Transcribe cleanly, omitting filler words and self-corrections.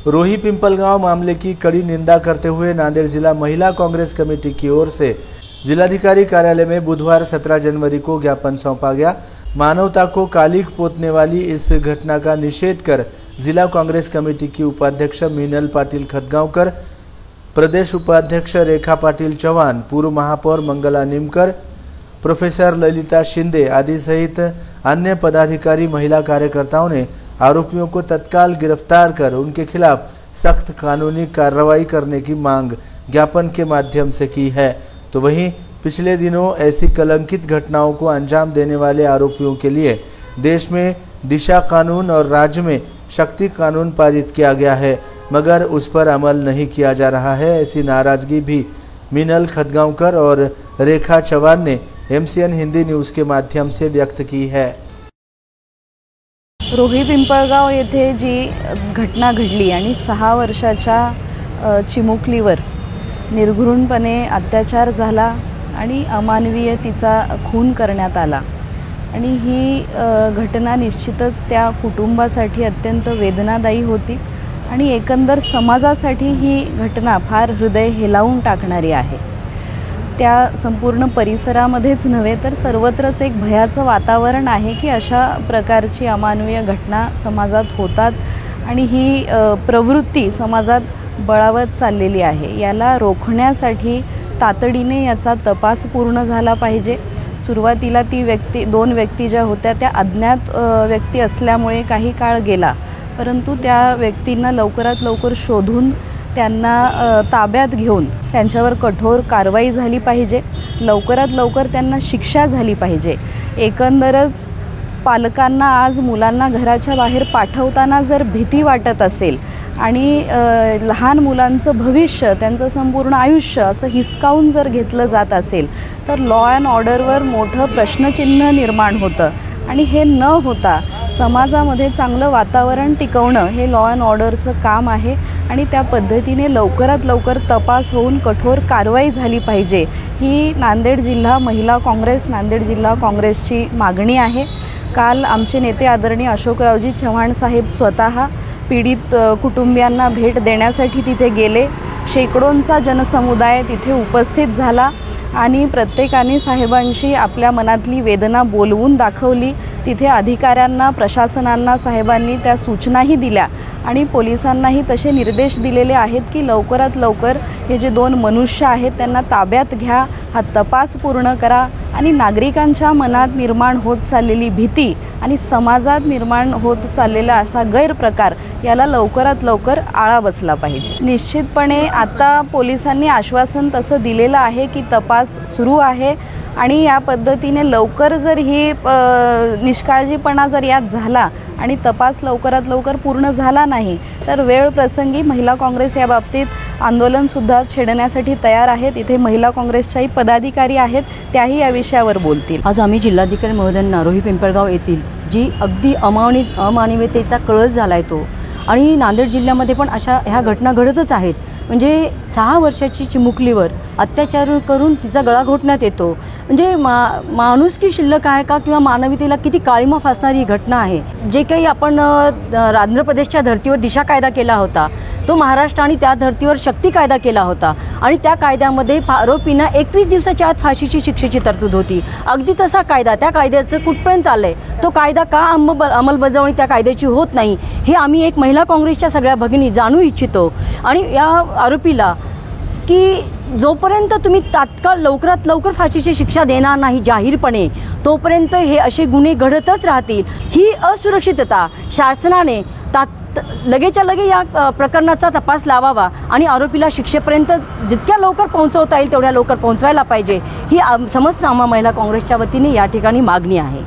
रोही पिंपलगांव मामले की कड़ी निंदा करते हुए नांदेड़ जिला महिला कांग्रेस कमेटी की ओर से जिलाधिकारी कार्यालय में बुधवार 17 जनवरी को ज्ञापन सौंपा गया। मानवता को कालिक पोतने वाली इस घटना का निषेध कर जिला कांग्रेस कमेटी की उपाध्यक्ष मीनल पाटिल खतगांवकर, प्रदेश उपाध्यक्ष रेखा पाटिल चौहान, पूर्व महापौर मंगला निमकर, प्रोफेसर ललिता शिंदे आदि सहित अन्य पदाधिकारी महिला कार्यकर्ताओं ने आरोपियों को तत्काल गिरफ्तार कर उनके खिलाफ सख्त कानूनी कार्रवाई करने की मांग ज्ञापन के माध्यम से की है। तो वहीं पिछले दिनों ऐसी कलंकित घटनाओं को अंजाम देने वाले आरोपियों के लिए देश में दिशा कानून और राज्य में शक्ति कानून पारित किया गया है, मगर उस पर अमल नहीं किया जा रहा है। ऐसी नाराजगी भी मीनल खतगांवकर और रेखा चौहान ने MCN हिंदी न्यूज़ के माध्यम से व्यक्त की है। रोही पिंपळगाव येथे जी घटना घडली आणि 6 वर्षाच्या चिमुकलीवर निर्घृणपणे अत्याचार झाला आणि अमानवीय तिचा खून करण्यात आला आणि ही घटना निश्चितच त्या कुटुंबासाठी अत्यंत वेदनादायी होती आणि एकंदर समाजासाठी ही घटना फार हृदय हेलावून टाकणारी आहे। त्या संपूर्ण परिसरामध्येच नव्हे तर सर्वत्रच एक भयाचं वातावरण आहे की अशा प्रकारची अमानवीय घटना समाजात होतात आणि ही प्रवृत्ती समाजात बळावत चाललेली आहे। याला रोखण्यासाठी तातडीने याचा तपास पूर्ण झाला पाहिजे। सुरुवातीला ती दोन व्यक्ती ज्या होत्या त्या अज्ञात व्यक्ती असल्यामुळे काही काळ गेला, परंतु त्या व्यक्तींना लवकरात लवकर शोधून त्यांना ताब्यात घेऊन त्यांच्यावर कठोर कारवाई झाली पाहिजे। लवकरात लवकर त्यांना शिक्षा झाली पाहिजे। एकंदरच पालकांना आज मुलांना घराच्या बाहेर पाठवताना जर भीती वाटत असेल आणि लहान मुलांचं भविष्य, त्यांचं संपूर्ण आयुष्य असं हिसकावून जर घेतलं जात असेल तर लॉ अँड ऑर्डरवर मोठं प्रश्नचिन्ह निर्माण होतं आणि हे न होता समाजामध्ये चांगलं वातावरण टिकवणं हे लॉ अँड ऑर्डरचं काम आहे आणि त्या पद्धतीने लवकरात लवकर तपास होऊन कठोर कारवाई झाली पाहिजे ही नांदेड जिल्हा महिला काँग्रेस, नांदेड जिल्हा काँग्रेसची मागणी आहे। काल आमचे नेते आदरणीय अशोकरावजी चव्हाण साहेब स्वतः पीडित कुटुंबियांना भेट देण्यासाठी तिथे गेले। शेकडोंचा जनसमुदाय तिथे उपस्थित झाला आणि प्रत्येकाने साहेबांशी आपल्या मनातली वेदना बोलवून दाखवली। तिथे अधिकाऱ्यांना, प्रशासनांना साहेबांनी त्या सूचनाही दिल्या आणि पोलिसांनाही तसे निर्देश दिलेले आहेत की लवकरात लवकर हे जे 2 मनुष्य आहेत त्यांना ताब्यात घ्या, हा तपास पूर्ण करा आणि नागरिकांच्या मनात निर्माण होत चाललेली भीती आणि समाजात निर्माण होत चाललेला असा गैरप्रकार याला लवकरात लवकर आळा बसला पाहिजे। निश्चितपणे आता पोलिसांनी आश्वासन तसं दिलेलं आहे की तपास सुरू आहे आणि या पद्धतीने लवकर जर ही निष्काळजीपणा जर यात झाला आणि तपास लवकरात लवकर पूर्ण झाला नाही तर वेळ प्रसंगी महिला काँग्रेस या बाबतीत आंदोलन सुद्धा छेडण्यासाठी तयार आहेत। इथे महिला काँग्रेसच्याही पदाधिकारी आहेत, त्याही या विषयावर बोलतील। आज आम्ही जिल्हाधिकारी महोदयांना रोही पिंपळगाव येथील जी अगदी अमानवीयतेचा कळस झालाय तो आणि नांदेड जिल्ह्यामध्ये पण अशा ह्या घटना घडतच आहेत। म्हणजे 6 वर्षाची चिमुकलीवर अत्याचार करून तिचा गळा घोटण्यात येतो, म्हणजे माणुसकी शिल्लक आहे का किंवा मानवतेला किती काळीमा फासणारी ही घटना आहे। जे काही आपण आंध्र प्रदेशच्या धर्तीवर दिशा कायदा केला होता तो महाराष्ट्र आणि त्या धर्तीवर शक्ती कायदा केला होता आणि त्या कायद्यामध्ये आरोपींना 21 दिवसाच्या आत फाशीची शिक्षेची तरतूद होती। अगदी तसा कायदा, त्या कायद्याचं कुठपर्यंत आलंय, तो कायदा का अंमलबजावणी त्या कायद्याची होत नाही हे आम्ही एक महिला काँग्रेसच्या सगळ्या भगिनी जाणू इच्छितो आणि या आरोपीला की जोपर्यंत तुम्ही तात्काळ लवकरात लवकर फाशीची शिक्षा देणार नाही जाहीरपणे तोपर्यंत हे असे गुन्हे घडतच राहतील। ही असुरक्षितता शासनाने लगेच्या लगे या प्रकरणाचा तपास लावावा आणि आरोपीला शिक्षेपर्यंत जितक्या लवकर पोहोचवता येईल तेवढ्या लवकर पोहोचवायला पाहिजे ही समस्त आम्हा महिला काँग्रेसच्या वतीने या ठिकाणी मागणी आहे।